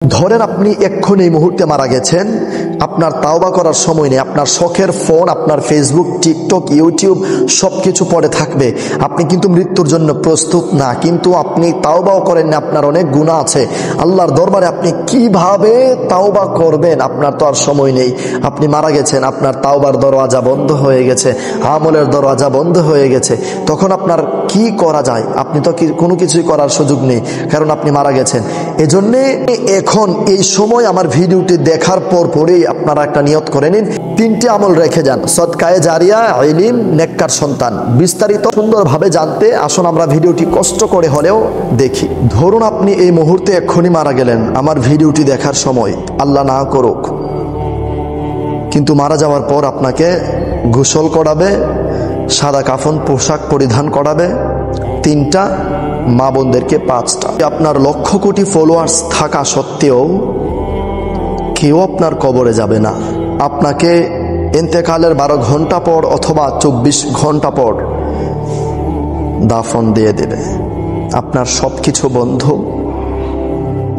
ধরেন আপনি এক্ষুনি এই মুহূর্তে মারা গেছেন, আপনার তাওবা করার সময় নেই, আপনার শখের ফোন, আপনার ফেসবুক, টিকটক, ইউটিউব সবকিছু পড়ে থাকবে। আপনি কিন্তু মৃত্যুর জন্য প্রস্তুত না, কিন্তু আপনি তাওবাও করেন না, আপনার অনেক গুনাহ আছে আল্লাহর দরবারে। আপনি কিভাবে তাওবা করবেন? আপনার তো আর সময় নেই, আপনি মারা গেছেন, আপনার তাওবার দরওয়াজা বন্ধ হয়ে গেছে, আমলের দরওয়াজা বন্ধ হয়ে গেছে। তখন আপনার কি করা যায়? আপনি তো কোনো কিছুই করার সুযোগ নেই, কারণ আপনি মারা গেছেন। এজন্যে এখন এই সময় আমার ভিডিওটি দেখার পরেই আপনারা একটা নিয়ত করে নিন, 3টি আমল রেখে যান: সদকায়ে জারিয়া, ইলম, নেককার সন্তান। বিস্তারিত সুন্দরভাবে জানতে আসুন আমরা ভিডিওটি কষ্ট করে হলেও দেখি। ধরুন আপনি এই মুহূর্তে এক্ষুনি মারা গেলেন আমার ভিডিওটি দেখার সময়, আল্লাহ না করুক, কিন্তু মারা যাওয়ার পর আপনাকে গোসল করাবে, সাদা কাফন পোশাক পরিধান করাবে, 3টা, মা বোনদেরকে 5টা। আপনার লক্ষ কোটি ফলোয়ার্স থাকা সত্ত্বেও কেউ আপনার কবরে যাবে না। আপনাকে ইন্তেকালের 12 ঘন্টা পর অথবা 24 ঘন্টা পর দাফন দিয়ে দেবে। আপনার সব কিছু বন্ধ।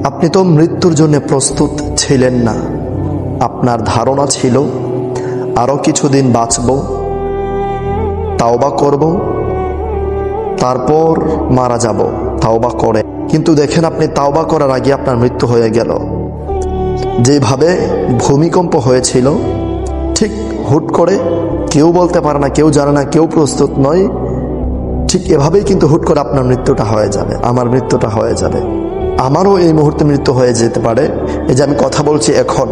আপনি তো মৃত্যুর জন্য প্রস্তুত ছিলেন না। আপনার ধারণা ছিল আরো কিছুদিন বাঁচব, তাওবা করব, তারপর মারা যাব তাওবা করে। কিন্তু দেখেন আপনি তাওবা করার আগে আপনার মৃত্যু হয়ে গেল। যেভাবে ভূমিকম্প হয়েছিল ঠিক হুট করে, কেউ বলতে পারে না, কেউ জানে না, কেউ প্রস্তুত নয়, ঠিক এভাবেই কিন্তু হুট করে আপনার মৃত্যুটা হয়ে যাবে, আমার মৃত্যুটা হয়ে যাবে। আমারও এই মুহূর্তে মৃত্যু হয়ে যেতে পারে। এই যে আমি কথা বলছি এখন,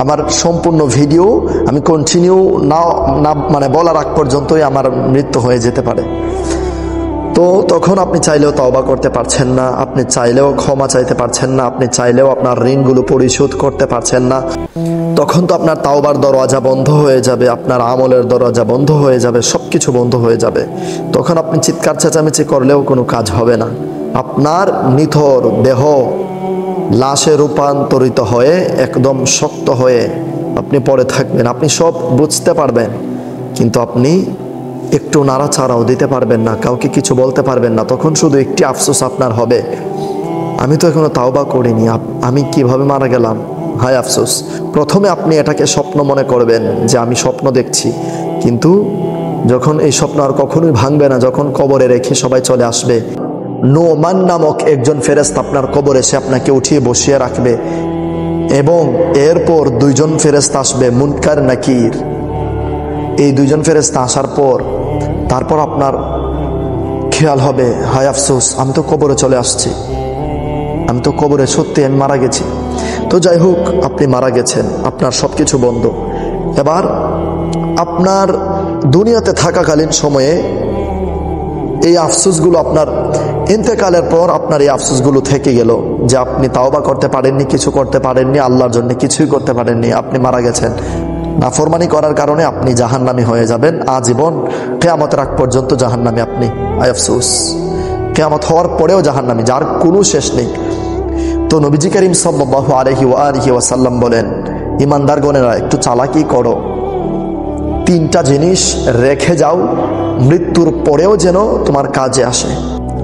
আমার সম্পূর্ণ ভিডিও আমি কন্টিনিউ না মানে বলার আগ পর্যন্তই আমার মৃত্যু হয়ে যেতে পারে। তো তখন আপনি চাইলেও তওবা করতে পারছেন না, আপনি চাইলেও ক্ষমা চাইতে পারছেন না, আপনি চাইলেও আপনার ঋণগুলো পরিশোধ করতে পারছেন না। তখন তো আপনার তাওবার দরওয়াজা বন্ধ হয়ে যাবে, আপনার আমলের দরওয়াজা বন্ধ হয়ে যাবে, সবকিছু বন্ধ হয়ে যাবে। তখন আপনি চিৎকার চেঁচামেচি করলেও কোনো কাজ হবে না। আপনার নিথর দেহ লাশে রূপান্তরিত হয়ে একদম শক্ত হয়ে আপনি পড়ে থাকবেন। আপনি সব বুঝতে পারবেন, কিন্তু আপনি একটু নাড়াচাড়াও দিতে পারবেন না, কাউকে কিছু বলতে পারবেন না। তখন শুধু একটি আফসোস আপনার হবে, আমি তো এখনো তাওবা করিনি, আমি কিভাবে মারা গেলাম, হায় আফসোস। প্রথমে আপনি এটাকে স্বপ্ন মনে করবেন যে আমি স্বপ্ন দেখছি, কিন্তু যখন এই স্বপ্ন আর কখনোই ভাঙবে না, যখন কবরে রেখে সবাই চলে আসবে, নোমান নামক একজন ফেরেশতা আপনার কবরে এসে আপনাকে উঠিয়ে বসিয়ে রাখবে, এবং এরপর 2জন ফেরেশতা আসবে, মুনকার নাকির। এই 2জন ফেরেশতা আসার পর তারপর আপনার খেয়াল হবে, হায় আফসোস, আমি তো কবরে চলে আসছি, আমি তো কবরে, সত্যি আমি মারা গেছি। তো যাই হোক, আপনি মারা গেছেন, আপনার সব কিছু বন্ধ। এবার আপনার দুনিয়াতে থাকাকালীন সময়ে এই আফসোসগুলো আপনার ইন্তেকালের পর আপনার এই আফসোসগুলো থেকে গেল যে আপনি তাওবা করতে পারেননি, কিছু করতে পারেননি, আল্লাহর জন্য কিছুই করতে পারেননি, আপনি মারা গেছেন। নাফরমানি করার কারণে আপনি জাহান্নামী হয়ে যাবেন আজীবন, কিয়ামতের আগ পর্যন্ত জাহান্নামী আপনি। আয় আফসোস, কিয়ামত হওয়ার পরেও জাহান্নামী, যার কোনো শেষ নেই। তো নবীজি করিম সাল্লাল্লাহু আলাইহি ওয়াসাল্লাম বলেন, ইমানদারগণেরা একটু চালাকি করো, 3টা জিনিস রেখে যাও, মৃত্যুর পরেও যেন তোমার কাজে আসে।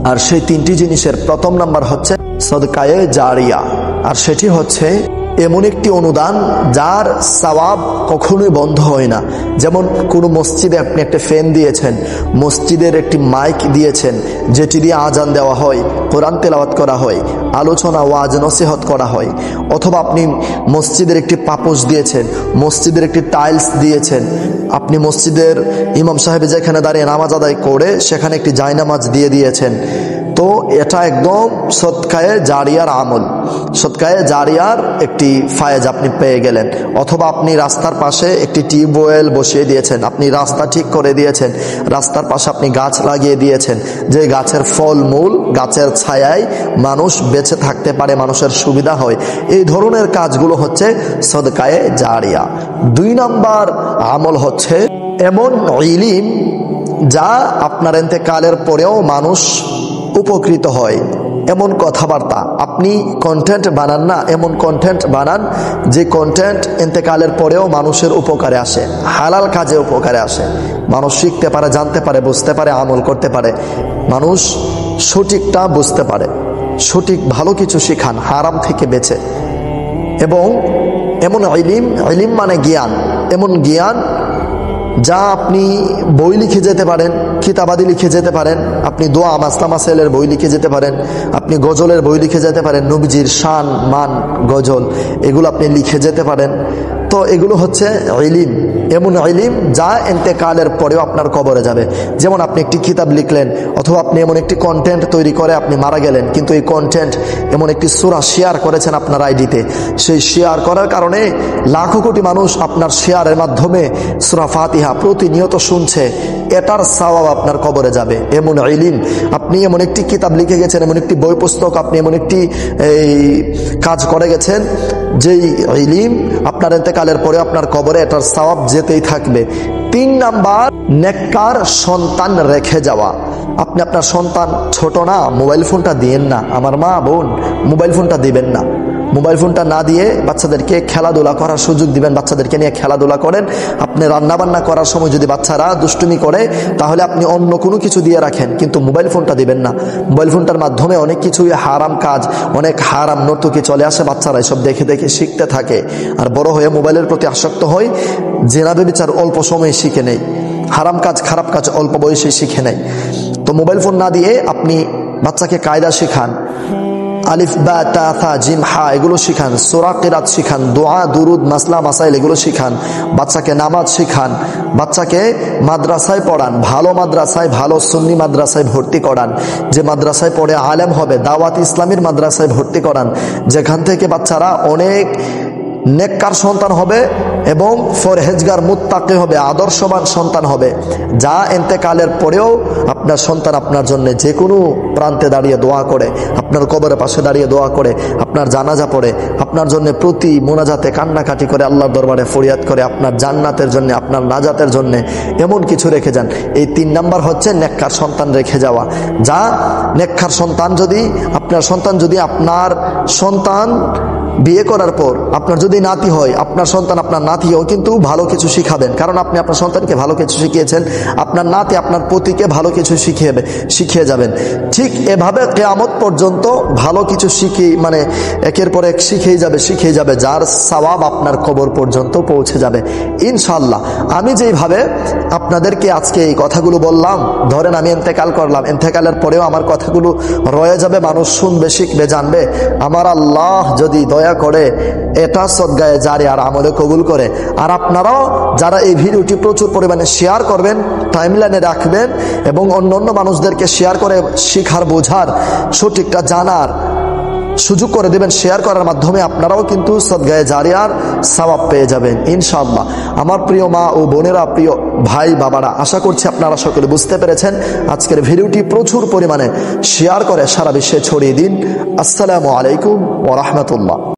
আর সেই 3টি জিনিসের প্রথম নাম্বার হচ্ছে সদকায়ে জারিয়া। আর সেটি হচ্ছে এমন একটি অনুদান যার সওয়াব কখনোই বন্ধ হয় না। যেমন কোনো মসজিদে আপনি একটা ফ্যান দিয়েছেন, মসজিদের একটি মাইক দিয়েছেন যেটি দিয়ে আজান দেওয়া হয়, কোরআন তেলাওয়াত করা হয়, আলোচনা ওয়াজ নসিহত করা হয়। অথবা আপনি মসজিদের একটি পাপোশ দিয়েছেন, মসজিদের একটি টাইলস দিয়েছেন, আপনি মসজিদের ইমাম সাহেব যেখানে দাঁড়িয়ে নামাজ আদায় করে সেখানে একটি জায়নামাজ দিয়ে দিয়েছেন। তো এটা একদম সদকায়ে জারিয়ার আমল, সদকায়ে জারিয়ার একটি ফায়েজ আপনি পেয়ে গেলেন। অথবা আপনি রাস্তার পাশে একটি টিউবওয়েল বসিয়ে দিয়েছেন, আপনি রাস্তা ঠিক করে দিয়েছেন, রাস্তার পাশে আপনি গাছ লাগিয়ে দিয়েছেন, যে গাছের ফল মূল, গাছের ছায়ায় মানুষ বেঁচে থাকতে পারে, মানুষের সুবিধা হয়। এই ধরনের কাজগুলো হচ্ছে সদকায়ে জারিয়া। 2 নাম্বার আমল হচ্ছে এমন ইলম যা আপনার ইন্তেকালের পরেও মানুষ উপকৃত হয়, এমন কথাবার্তা। আপনি কন্টেন্ট বানান না, এমন কন্টেন্ট বানান যে কন্টেন্ট ইন্তেকালের পরেও মানুষের উপকারে আসে, হালাল কাজে উপকারে আসে, মানুষ শিখতে পারে, জানতে পারে, বুঝতে পারে, আমল করতে পারে, মানুষ সঠিকটা বুঝতে পারে। সঠিক ভালো কিছু শিখান হারাম থেকে বেঁচে। এবং এমন ইলিম মানে জ্ঞান, এমন জ্ঞান যা আপনি বই লিখে যেতে পারেন, কিতাবাদি লিখে যেতে পারেন, আপনি দোয়া মাসলা মাসাইলের বই লিখে যেতে পারেন, আপনি গজলের বই লিখে যেতে পারেন, নবীজির শান মান গজল এগুলো আপনি লিখে যেতে পারেন। তো এগুলো হচ্ছে ইলিম, এমন ইলিম যা ইন্তেকালের পরেও আপনার কবরে যাবে। যেমন আপনি একটি কিতাব লিখলেন, অথবা আপনি এমন একটি কন্টেন্ট তৈরি করে আপনি মারা গেলেন, কিন্তু এই কন্টেন্ট এমন একটি সূরা শেয়ার করেছেন আপনার আইডিতে, সেই শেয়ার করার কারণে লাখো কোটি মানুষ আপনার শেয়ারের মাধ্যমে সূরা ফাতিহা প্রতিনিয়ত শুনছে, এটার সওয়াব আপনার কবরে যাবে। এমন ইলিম, আপনি এমন একটি কিতাব লিখে গেছেন, এমন একটি বই পুস্তক, আপনি এমন একটি কাজ করে গেছেন, যেই ইলিম আপনার ইন্তেকালের পরে আপনার কবরে এটার সওয়াব যেতেই থাকবে। 3 নাম্বার, নেককার সন্তান রেখে যাওয়া। আপনি আপনার সন্তান ছোট না, মোবাইল ফোনটা দিয়েন না, আমার মা বোন মোবাইল ফোনটা দিবেন না। মোবাইল ফোনটা না দিয়ে বাচ্চাদেরকে খেলাধুলা করার সুযোগ দিবেন, বাচ্চাদেরকে নিয়ে খেলাধুলা করেন। আপনি রান্নাবান্না করার সময় যদি বাচ্চারা দুষ্টুমি করে, তাহলে আপনি অন্য কোনো কিছু দিয়ে রাখেন, কিন্তু মোবাইল ফোনটা দিবেন না। মোবাইল ফোনটার মাধ্যমে অনেক কিছুই হারাম কাজ, অনেক হারাম নর্তকী চলে আসে, বাচ্চারা এসব দেখে দেখে শিখতে থাকে, আর বড় হয়ে মোবাইলের প্রতি আসক্ত হয়, জেনা ব্যভিচার অল্প সময়ে শিখে নেয়, হারাম কাজ খারাপ কাজ অল্প বয়সে শিখে নেয়। তো মোবাইল ফোন না দিয়ে আপনি বাচ্চাকে কায়দা শিখান, আলিফ বা তা থা জিম হা এগুলো শিখান, সূরা কিরাত শিখান, দোয়া দুরুদ মাসলা মাসাইল এগুলো শিখান, বাচ্চাকে নামাজ শিখান, বাচ্চাকে মাদ্রাসায় পড়ান, ভালো মাদ্রাসায়, ভালো সুন্নি মাদ্রাসায় ভর্তি করান, যে মাদ্রাসায় পড়ে আলেম হবে, দাওয়াত ইসলামীর মাদ্রাসায় ভর্তি করান, যেখান থেকে বাচ্চারা অনেক নেককার সন্তান হবে এবং ফরহেজগার মুত্তাকি হবে, আদর্শবান সন্তান হবে, যা ইন্তেকালের পরেও আপনার সন্তান আপনার জন্য যে কোনো প্রান্তে দাঁড়িয়ে দোয়া করে, আপনার কবরের পাশে দাঁড়িয়ে দোয়া করে, আপনার জানাজা পড়ে, আপনার জন্য প্রতি মোনাজাতে কান্নাকাটি করে, আল্লাহর দরবারে ফরিয়াদ করে, আপনার জান্নাতের জন্য, আপনার নাজাতের জন্য এমন কিছু রেখে যান। এই 3 নাম্বার হচ্ছে নেককার সন্তান রেখে যাওয়া। যা নেককার সন্তান, যদি আপনার সন্তান বিয়ে করার পর আপনার যদি নাতি হয়, আপনার সন্তান আপনার নাতিও কিন্তু ভালো কিছু শিখাবেন, কারণ আপনি আপনার সন্তানকে ভালো কিছু শিখিয়েছেন, আপনার নাতি আপনার পতিকে ভালো কিছু শিখিয়ে যাবেন। ঠিক এভাবে কিয়ামত পর্যন্ত ভালো কিছু মানে একের পর এক শিখিয়ে যাবে, যার সওয়াব আপনার কবর পর্যন্ত পৌঁছে যাবে ইনশাআল্লাহ। আমি যেইভাবে আপনাদেরকে আজকে এই কথাগুলো বললাম, ধরেন আমি ইন্তেকাল করলাম, ইন্তেকালের পরেও আমার কথাগুলো রয়ে যাবে, মানুষ শুনবে, শিখবে, জানবে। আমার আল্লাহ যদি দয়া করে এটা সদগায়ে জারি আর আমলে কবুল করে, আর আপনারাও যারা এই ভিডিওটি প্রচুর পরিমাণে শেয়ার করবেন, টাইমলাইনে রাখবেন এবং অন্য মানুষদেরকে শেয়ার করে শিখার, বোঝার, সঠিকটা জানার সুযোগ করে দেবেন, শেয়ার করার মাধ্যমে আপনারাও কিন্তু সদগায়ে জারিয়ার সওয়াব পেয়ে যাবেন ইনশাআল্লাহ। আমার প্রিয় মা ও বোনেরা, প্রিয় ভাই বাবারা, আশা করছি আপনারা সকলে বুঝতে পেরেছেন। আজকের ভিডিওটি প্রচুর পরিমাণে শেয়ার করে সারা বিশ্বে ছড়িয়ে দিন। আসসালামু আলাইকুম ওয়া রাহমাতুল্লাহ।